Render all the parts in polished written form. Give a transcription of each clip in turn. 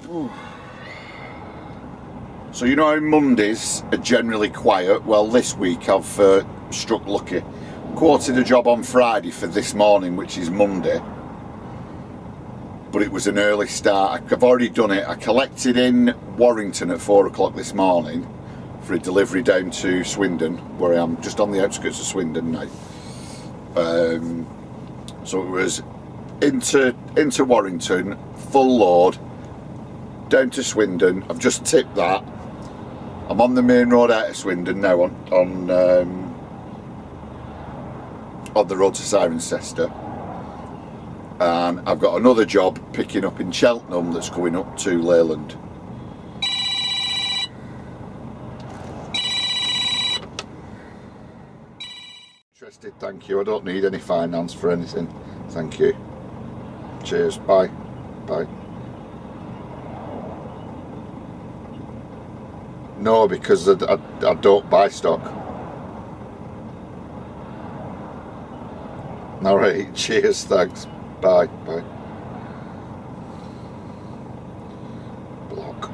So you know how Mondays are generally quiet? Well, this week I've struck lucky. Quoted a job on Friday for this morning, which is Monday, but it was an early start. I've already done it. I collected in Warrington at 4 o'clock this morning for a delivery down to Swindon, where I am, just on the outskirts of Swindon now. So it was into Warrington, full load, down to Swindon. I've just tipped that. I'm on the main road out of Swindon now, on the road to Cirencester, and I've got another job picking up in Cheltenham that's going up to Leyland. Interested, thank you. I don't need any finance for anything, thank you. Cheers, bye, bye. No, because I don't buy stock. Alright, cheers, thanks. Bye, bye. Block.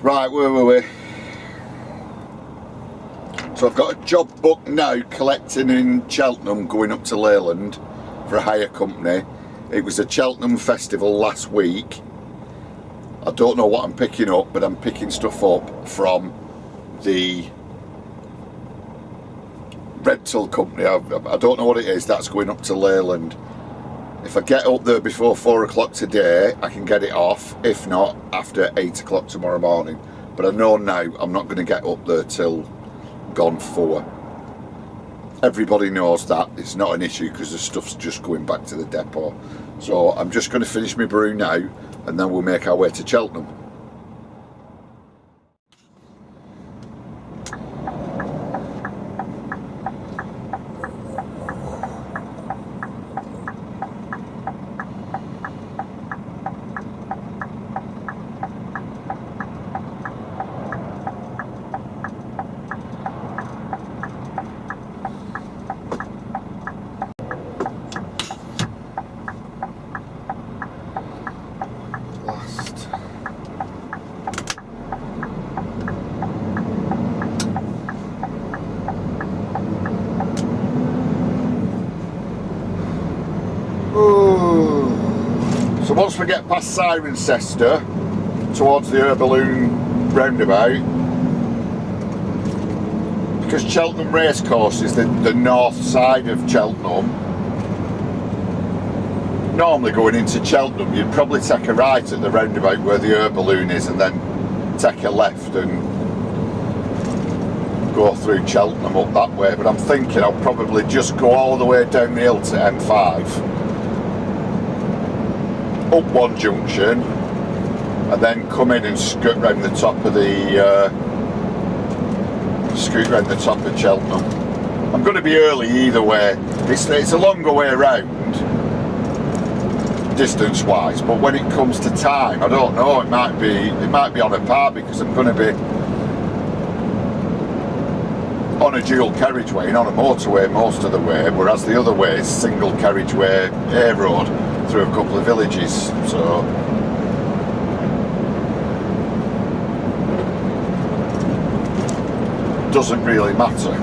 Right, where were we? So I've got a job booked now, collecting in Cheltenham, going up to Leyland for a hire company. It was a Cheltenham festival last week. I don't know what I'm picking up, but I'm picking stuff up from the rental company. I don't know what it is. That's going up to Leyland. If I get up there before 4 o'clock today, I can get it off. If not, after 8 o'clock tomorrow morning. But I know now I'm not going to get up there till gone 4. Everybody knows that. It's not an issue because the stuff's just going back to the depot. So I'm just going to finish my brew now, and then we'll make our way to Cheltenham. So once we get past Cirencester towards the air balloon roundabout, because Cheltenham Racecourse is the north side of Cheltenham, normally going into Cheltenham you'd probably take a right at the roundabout where the air balloon is and then take a left and go through Cheltenham up that way, but I'm thinking I'll probably just go all the way down the hill to M5, up one junction, and then come in and scoot round the top of Cheltenham. I'm going to be early either way. It's a longer way around distance wise, but when it comes to time, I don't know, it might be on a par, because I'm going to be on a dual carriageway and on a motorway most of the way, whereas the other way is single carriageway A road through a couple of villages, so doesn't really matter.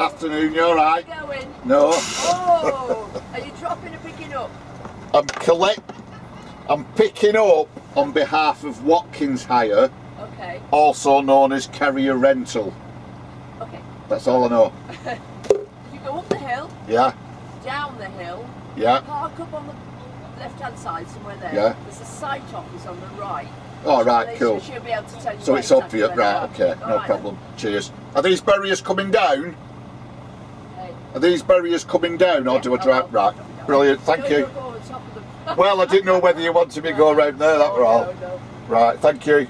Afternoon, you alright? Where are you going? No. Oh, are you dropping or picking up? I'm picking up on behalf of Watkins Hire, Okay. also known as Carrier Rental. Okay. That's all I know. You go up the hill, Yeah, down the hill, yeah. park up on the left-hand side somewhere there. Yeah. There's a site office on the right. All right, cool. She'll be able to tell you. So where it's exactly obvious, where right? they are. Okay, All no right, problem. Cheers. Are these barriers coming down? then. Okay. Are these barriers coming down, or Yeah, do I drive? Right, brilliant. Thank you. Go on top of them. Well, I didn't know whether you wanted me to go around there. That were all. No. Right, thank you.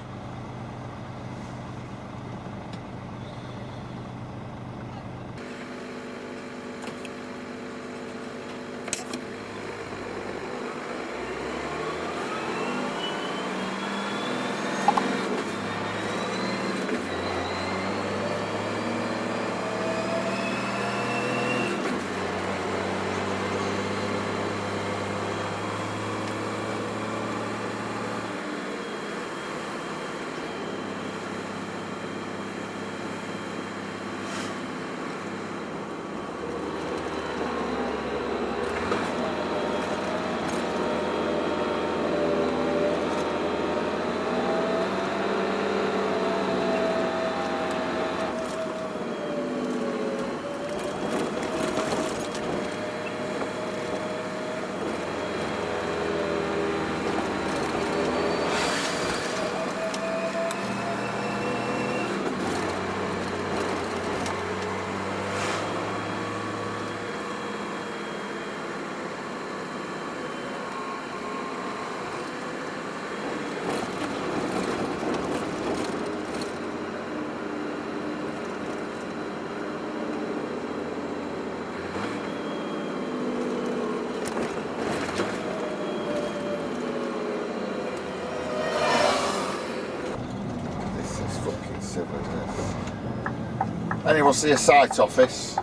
Anyone see a site office?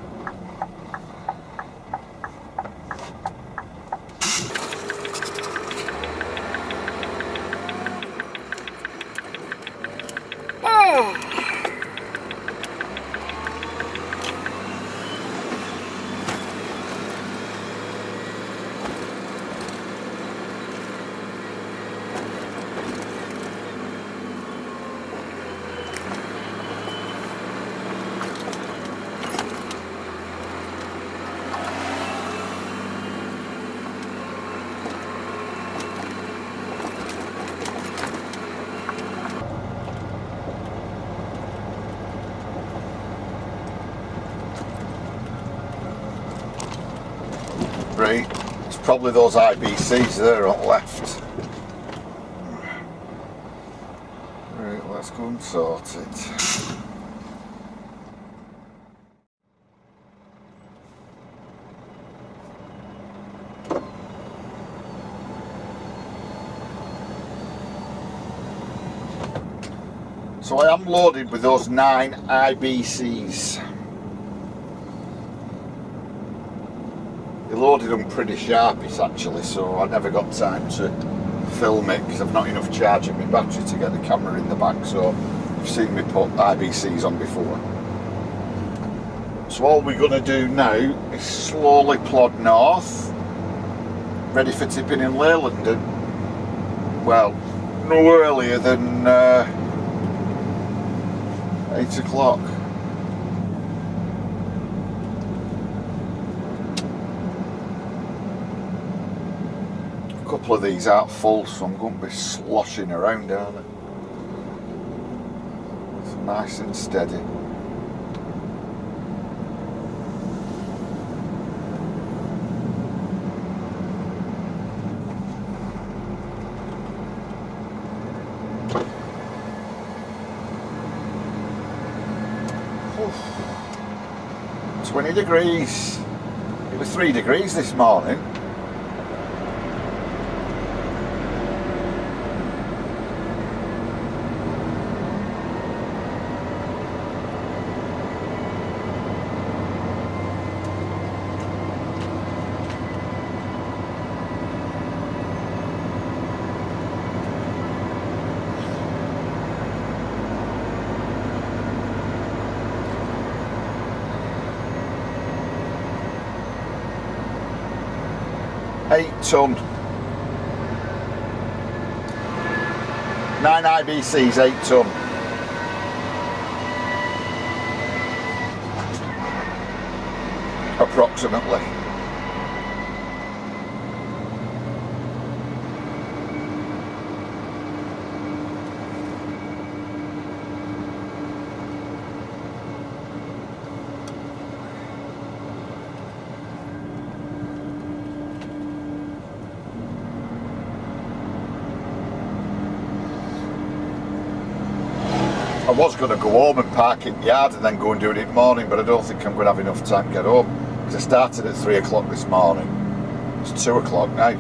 Right, it's probably those IBCs there on the left. Right, let's go and sort it. So I am loaded with those 9 IBCs. They loaded them pretty sharpish actually, so I never got time to film it because I've not enough charge in my battery to get the camera in the back, so you've seen me put IBCs on before. So all we're going to do now is slowly plod north, ready for tipping in Leyland, and well, no earlier than 8 o'clock. A couple of these aren't full, so I'm going to be sloshing around, aren't I? It's nice and steady. Oof. 20 degrees. It was 3 degrees this morning. 8-tonne. 9 IBCs, 8-tonne. Approximately. I was going to go home and park in the yard and then go and do it in the morning, but I don't think I'm going to have enough time to get home, because I started at 3 o'clock this morning. It's 2 o'clock now.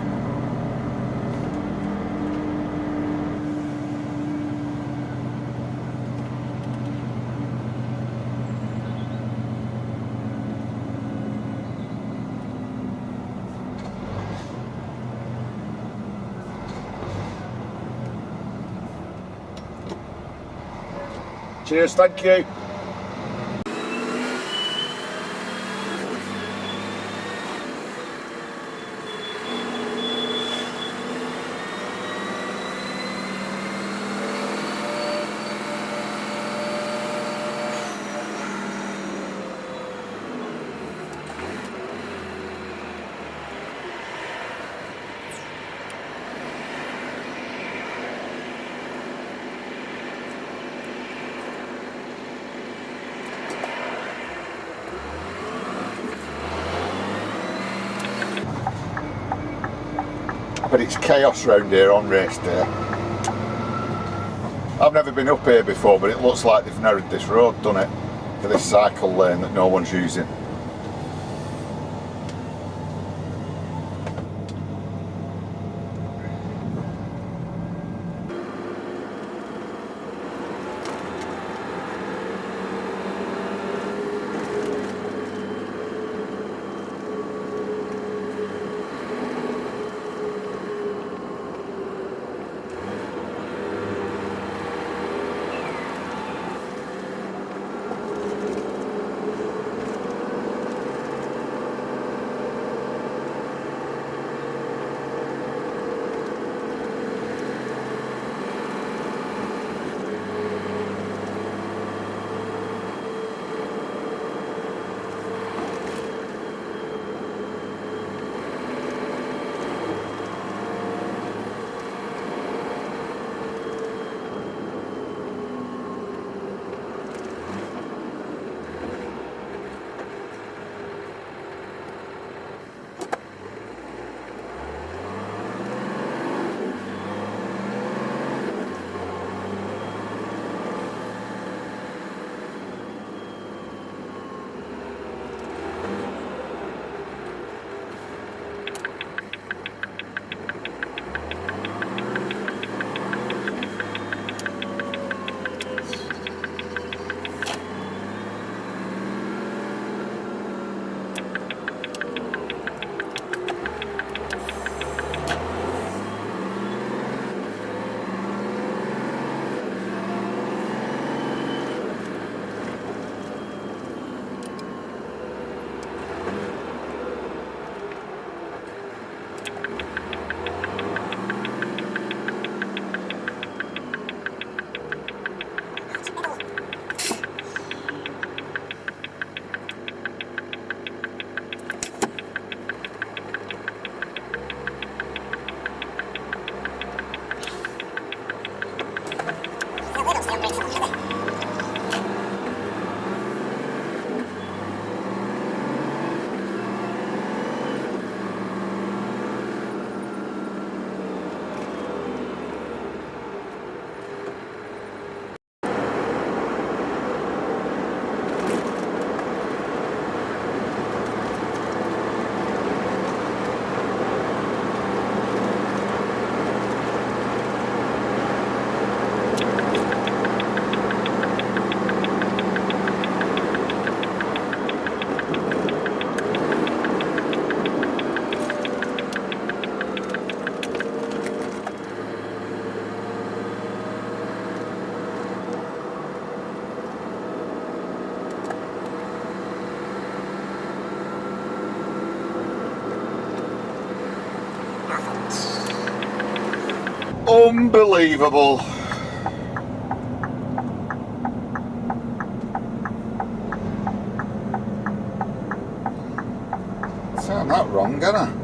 Cheers, thank you. But it's chaos round here on race day. I've never been up here before, but it looks like they've narrowed this road, done it, for this cycle lane that no one's using. Unbelievable. So I'm not wrong, am I?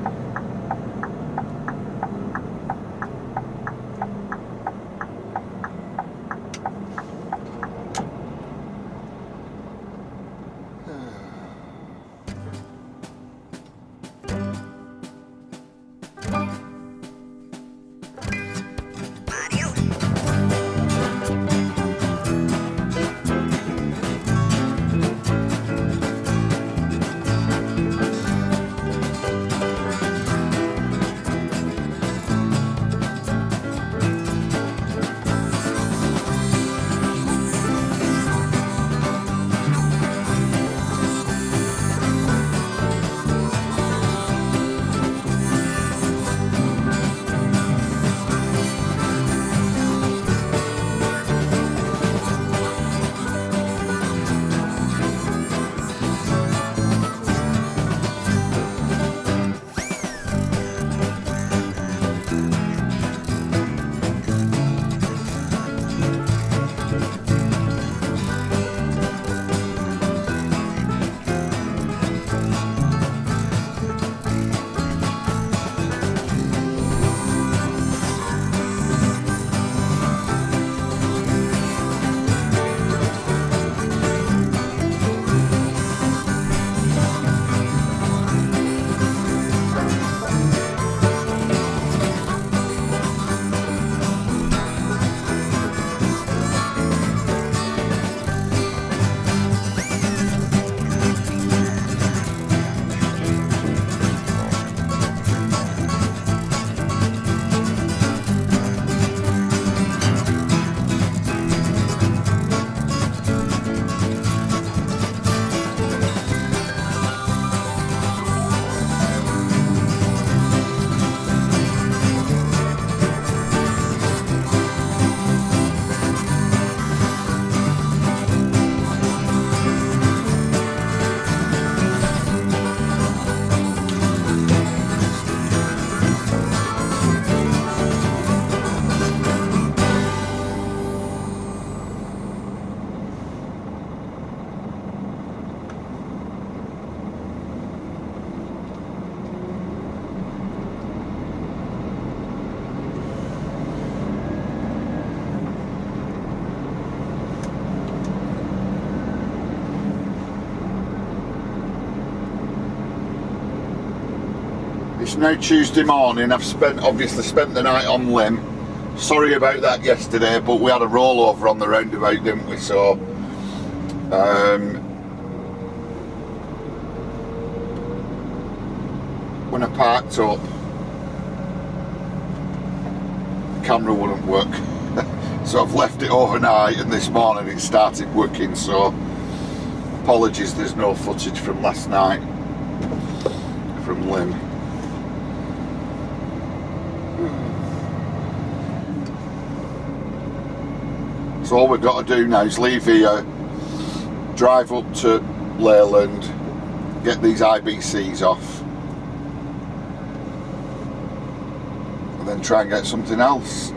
It's now Tuesday morning. I've obviously spent the night on Lim. Sorry about that yesterday, but we had a rollover on the roundabout, didn't we? So when I parked up, the camera wouldn't work. So I've left it overnight, and this morning it started working. So apologies, there's no footage from last night from Lim. So all we've got to do now is leave here, drive up to Leyland, get these IBCs off, and then try and get something else.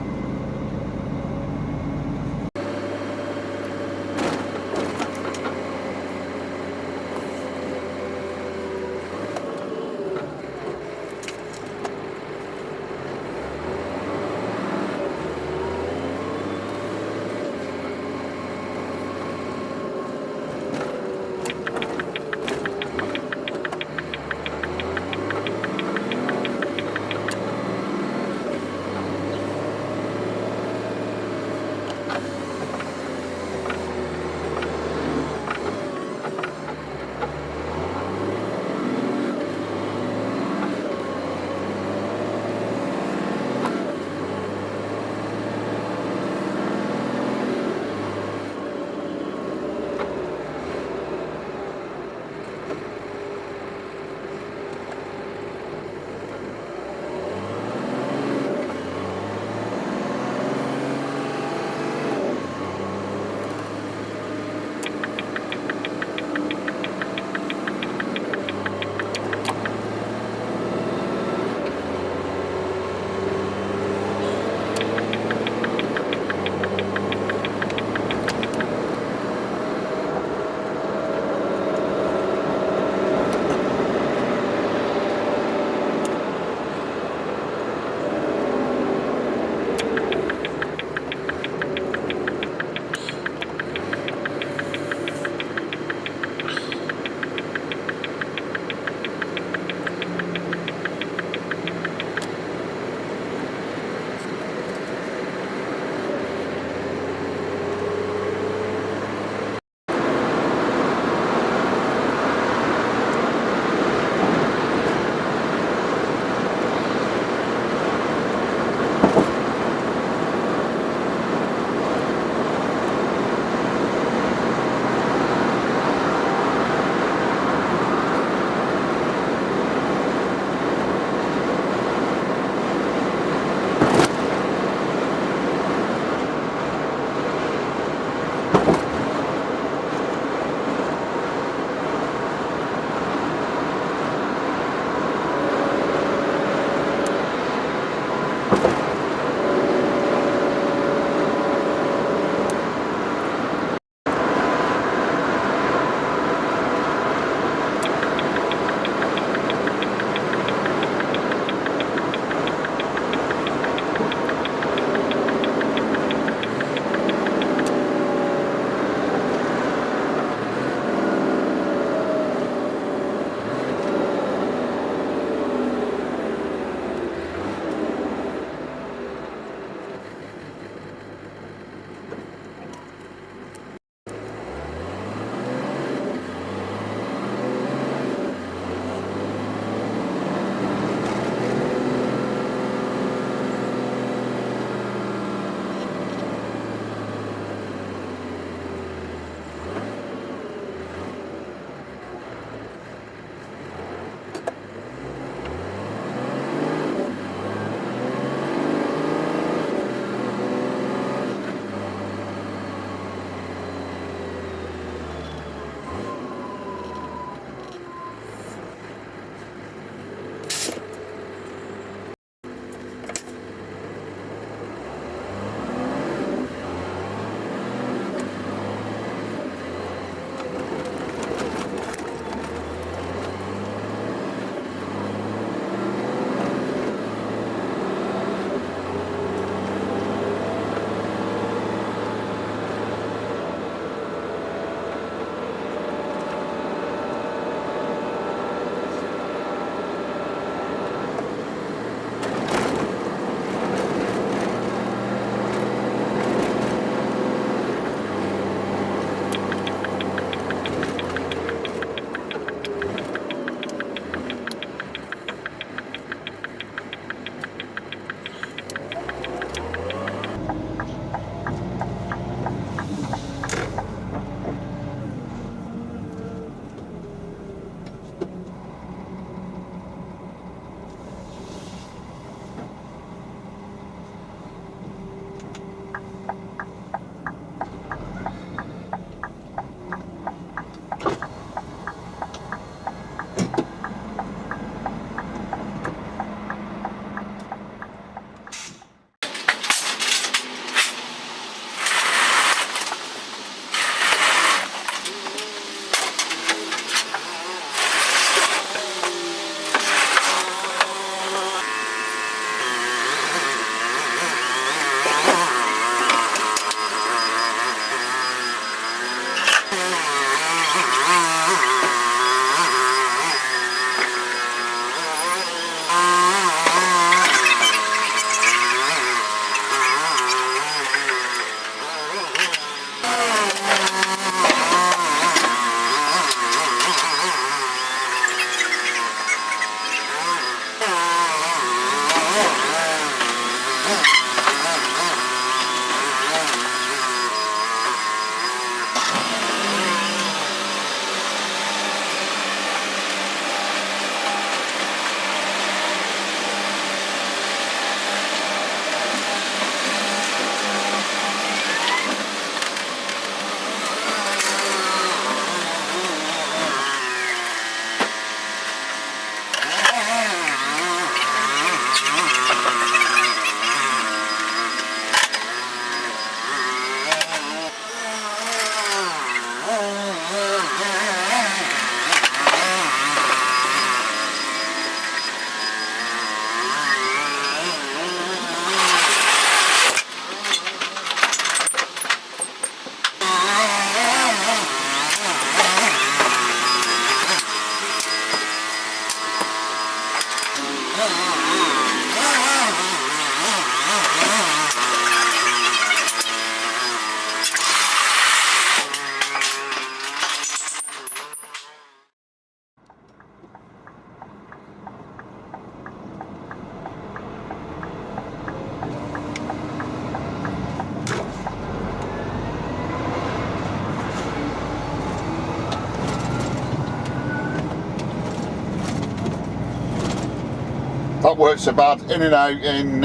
work so bad. In and out in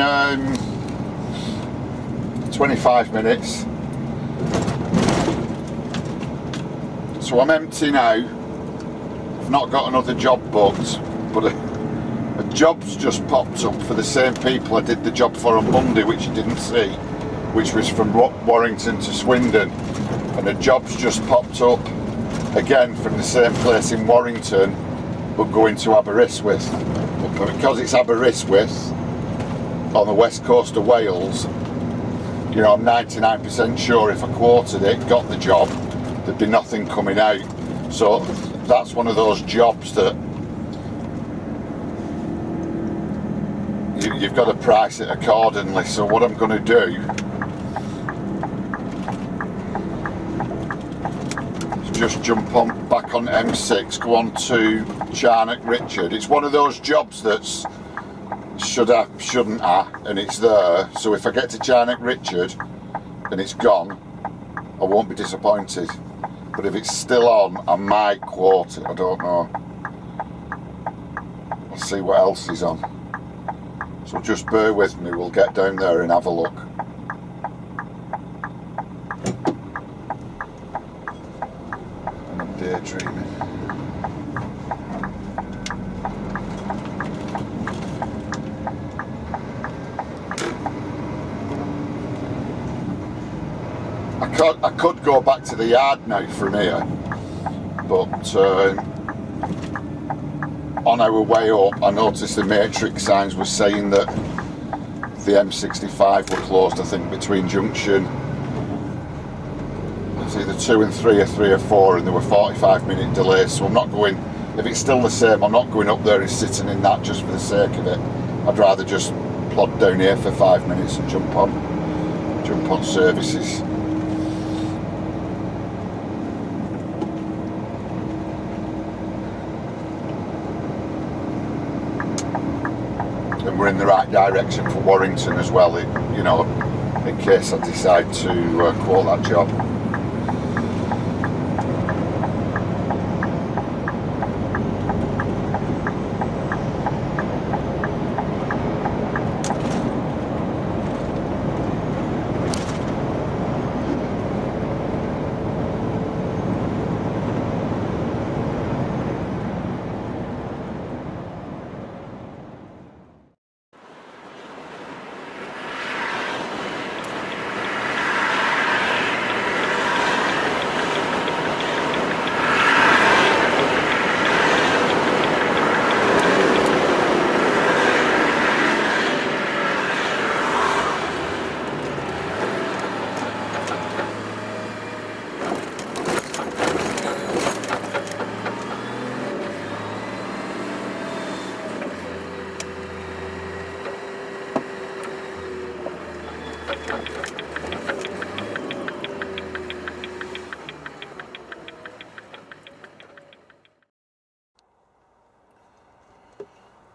25 minutes. So I'm empty now. I've not got another job booked, but a job's just popped up for the same people I did the job for on Monday, which you didn't see, which was from Warrington to Swindon. And a job's just popped up again from the same place in Warrington, but going to Aberystwyth. But because it's Aberystwyth on the west coast of Wales, you know, I'm 99% sure if I quoted it, got the job, there'd be nothing coming out. So that's one of those jobs that you've got to price it accordingly. So what I'm going to do is just jump on back on M6, go on to Charnock Richard. It's one of those jobs that's should I, shouldn't I, and it's there. So if I get to Charnock Richard and it's gone, I won't be disappointed. But if it's still on, I might quote it, I don't know. I'll see what else is on. So just bear with me, we'll get down there and have a look. And I'm daydreaming. I could go back to the yard now from here, but on our way up I noticed the matrix signs were saying that the M65 were closed, I think, between junction, it's either 2 and 3 or 3 or 4, and there were 45-minute delays. So I'm not going, if it's still the same, I'm not going up there and sitting in that just for the sake of it. I'd rather just plod down here for 5 minutes and jump on services. And we're in the right direction for Warrington as well, you know, in case I decide to quote that job.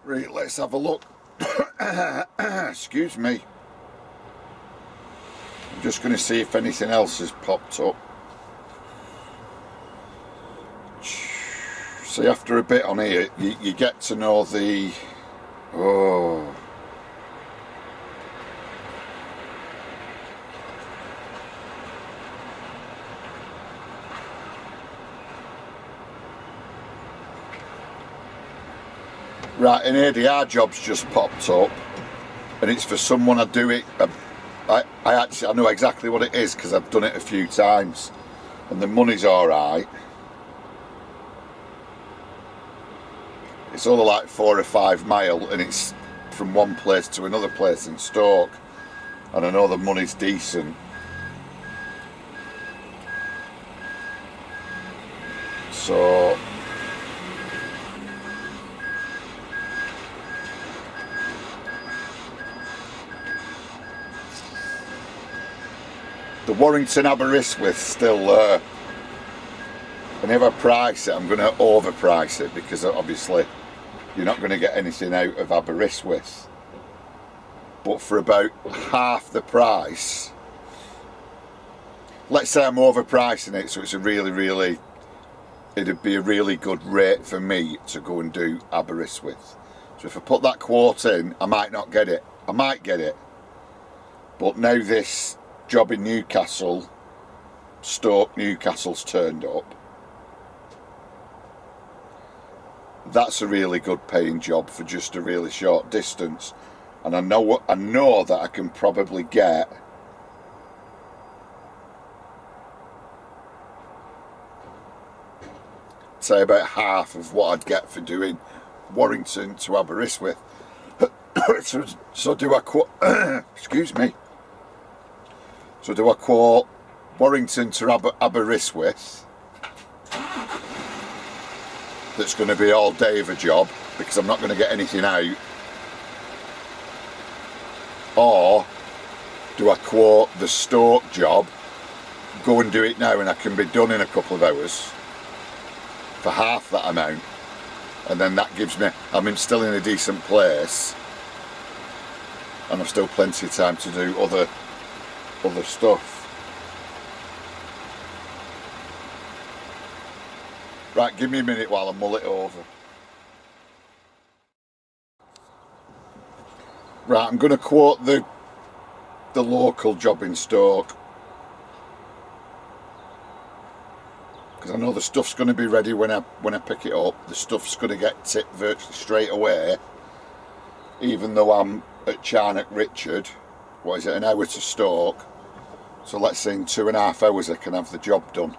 Right, let's have a look. Excuse me. I'm just going to see if anything else has popped up. See, after a bit on here, you get to know the... Oh... Right, an ADR job's just popped up, and it's for someone I do it. I know exactly what it is because I've done it a few times, and the money's alright. It's only like 4 or 5 mile, and it's from one place to another place in Stoke, and I know the money's decent. So the Warrington Aberystwyth still there, and if I price it, I'm going to overprice it, because obviously you're not going to get anything out of Aberystwyth. But for about half the price, let's say I'm overpricing it, so it's a it'd be a really good rate for me to go and do Aberystwyth. So if I put that quote in, I might not get it. I might get it. But now this job in Newcastle, Stoke Newcastle's turned up. That's a really good paying job for just a really short distance. And I know that I can probably get say about half of what I'd get for doing Warrington to Aberystwyth. so do I quote excuse me. So do I quote Warrington to Aberystwyth? That's going to be all day of a job because I'm not going to get anything out. Or do I quote the Stoke job, go and do it now and I can be done in a couple of hours for half that amount, and then that gives me, I'm still in a decent place and I've still plenty of time to do other stuff. Right, give me a minute while I mull it over. Right, I'm going to quote the local job in Stoke, because I know the stuff's going to be ready when I pick it up. The stuff's going to get tipped virtually straight away, even though I'm at Charnock Richard. What is it, an hour to Stoke? So let's say in 2.5 hours I can have the job done.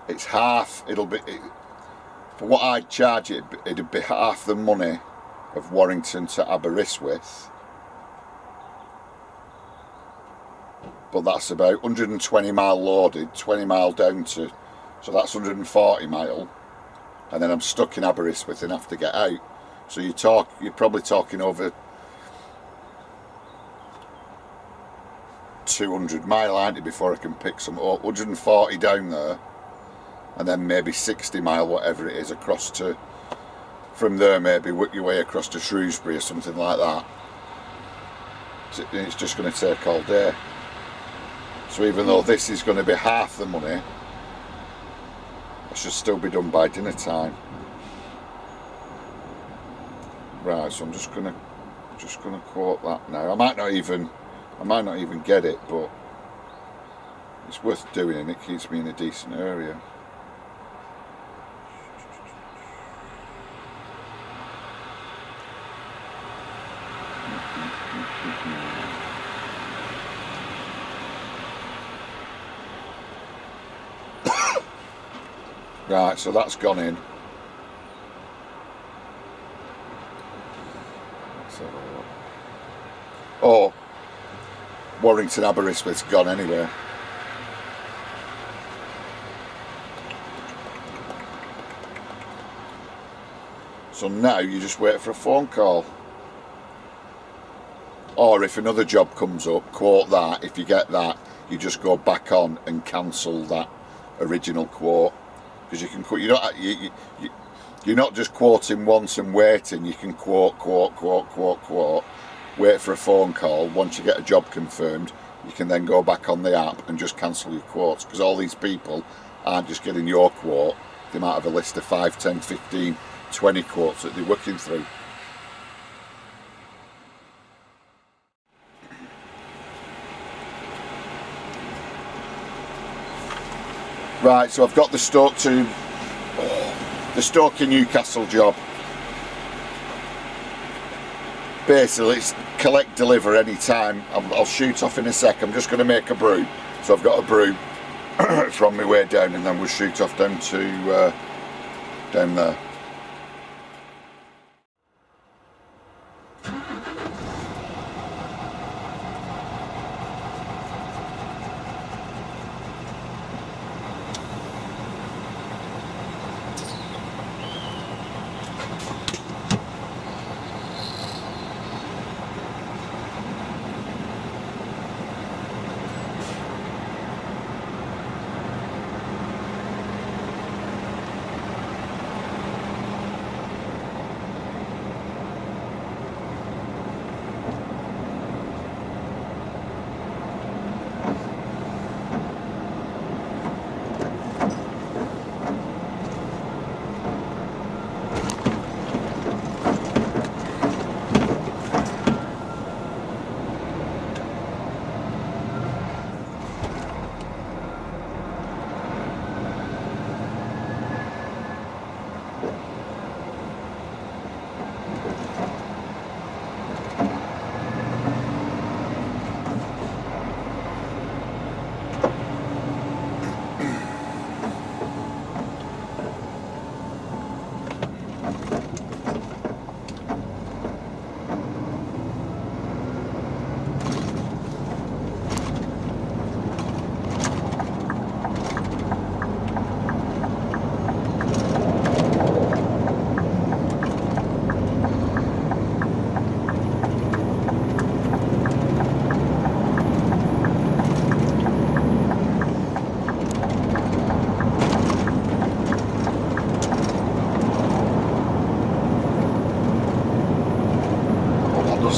It's half, for what I'd charge it, it'd be half the money of Warrington to Aberystwyth. But that's about 120 mile loaded, 20 mile down to, so that's 140 mile. And then I'm stuck in Aberystwyth and have to get out. So you're probably talking over 200 mile, aren't you, before I can pick some up. 140 down there, and then maybe 60 mile, whatever it is, across to, from there maybe work your way across to Shrewsbury or something like that. It's just going to take all day. So even though this is going to be half the money, I should still be done by dinner time. Right, so I'm just gonna quote that now. I might not even get it, but it's worth doing and it keeps me in a decent area. Right, so that's gone in. Oh, Warrington Aberystwyth's gone anyway. So now you just wait for a phone call. Or if another job comes up, quote that. If you get that, you just go back on and cancel that original quote. Because you can quote, you're not just quoting once and waiting. You can quote, wait for a phone call. Once you get a job confirmed, you can then go back on the app and just cancel your quotes, because all these people aren't just getting your quote. They might have a list of 5, 10, 15, 20 quotes that they're working through. Right, so I've got the Stoke in Newcastle job. Basically, it's collect, deliver any time. I'll shoot off in a sec. I'm just going to make a brew. So I've got a brew from my way down, and then we'll shoot off down to down there.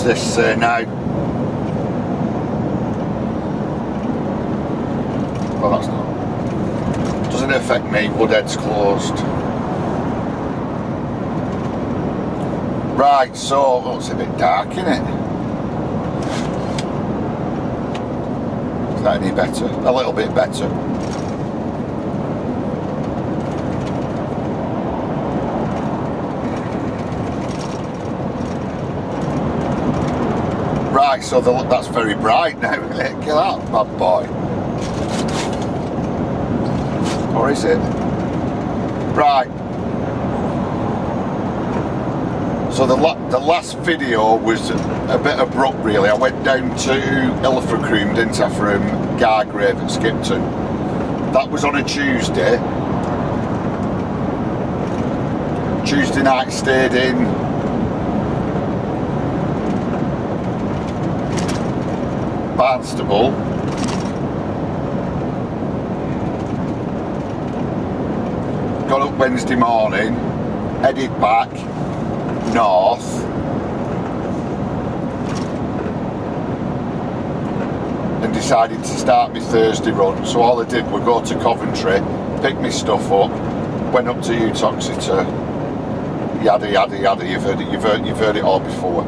this now? Oh, that's not. Doesn't affect me. Woodhead's closed. Right, so oh, it's a bit dark, isn't it? Is that any better? A little bit better. Right, so that's very bright now, isn't it? Get that bad boy. Or is it? Right. So the last video was a bit abrupt, really. I went down to Ilfracombe, didn't I, from Gargrave at Skipton. That was on a Tuesday. Tuesday night stayed in Barnstable. Got up Wednesday morning, headed back north, and decided to start my Thursday run. So all I did was go to Coventry, pick my stuff up, went up to Utoxeter, yada yada yada. You've heard it all before.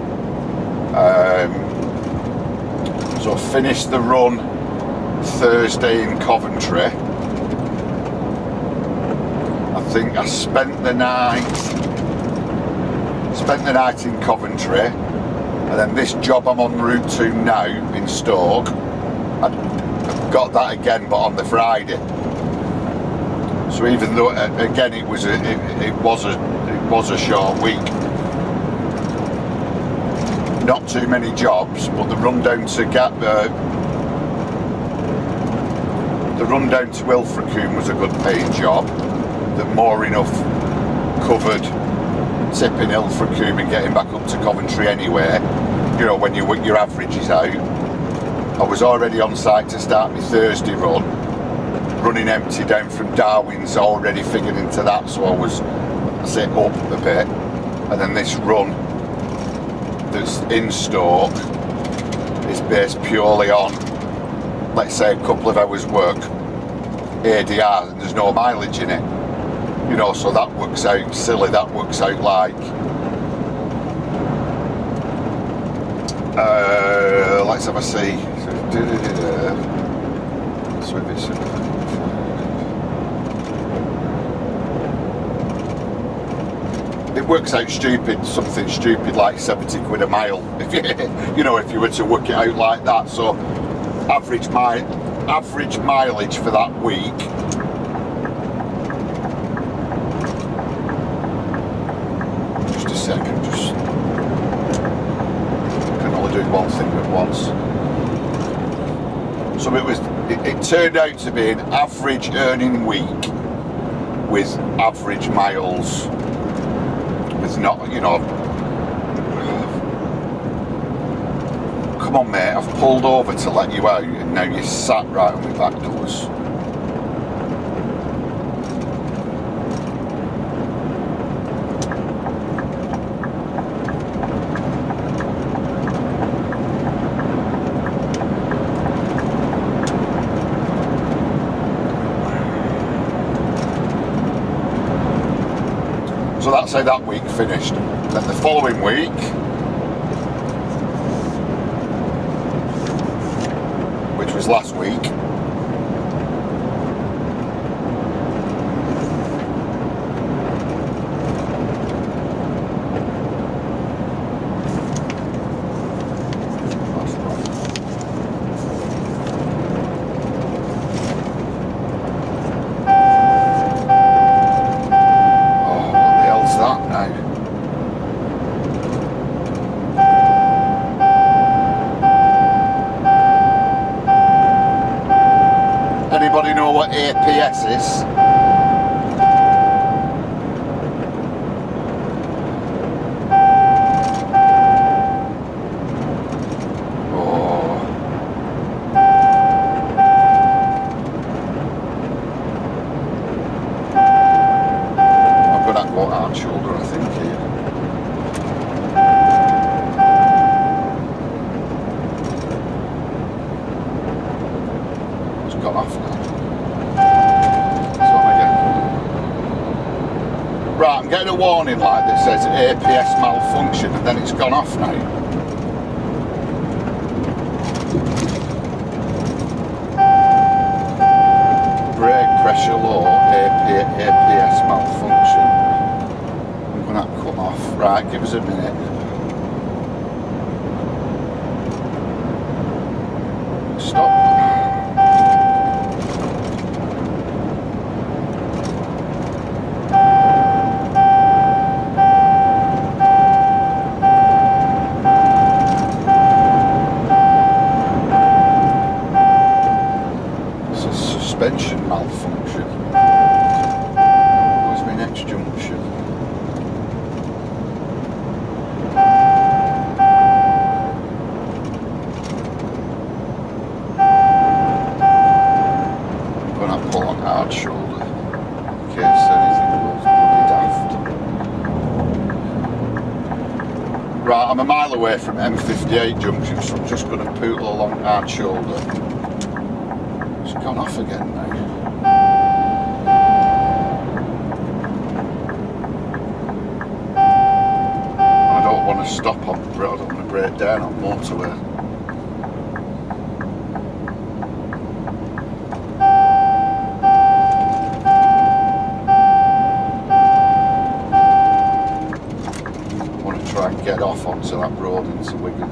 So finished the run Thursday in Coventry. I think I spent the night in Coventry, and then this job I'm en route to now in Stoke, I got that again, but on the Friday. So even though again it was a short week, not too many jobs, but the run down to Ilfracombe was a good paying job. That more enough covered tipping Ilfracombe and getting back up to Coventry anyway. You know, when your average is out. I was already on site to start my Thursday run, running empty down from Darwin's, already figured into that, so I was up a bit. And then this run that's in Stoke is based purely on, let's say, a couple of hours work ADR, and there's no mileage in it. You know, so that works out silly. That works out like let's have a see. It works out stupid, something stupid like 70 quid a mile. If you know, if you were to work it out like that. So average mileage for that week. I can only do one thing at once. So it turned out to be an average earning week with average miles, with not, you know. Come on, mate, I've pulled over to let you out, and now you're sat right on my back doors. So that's how that week finished. Then the following week, which was last week, anybody know what APS is? Oh. I'm going to go out shoulder, I think, here. gone off now. So on again. Right, I'm getting a warning light that says APS malfunction, and then it's gone off now. Brake pressure low, APS malfunction. I'm going to come off. Right, give us a minute. Stop. It's a suspension malfunction. Where's my next junction? Hard shoulder in case anything goes bloody daft. Right, I'm a mile away from M58 junction, so I'm just going to poodle along hard shoulder. It's gone off again now. I don't want to stop on, I don't want to break down on motorway. Try and get off onto that road into Wigan.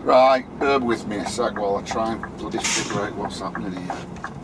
Right, bear with me a sec while I try and bloody figure out what's happening here.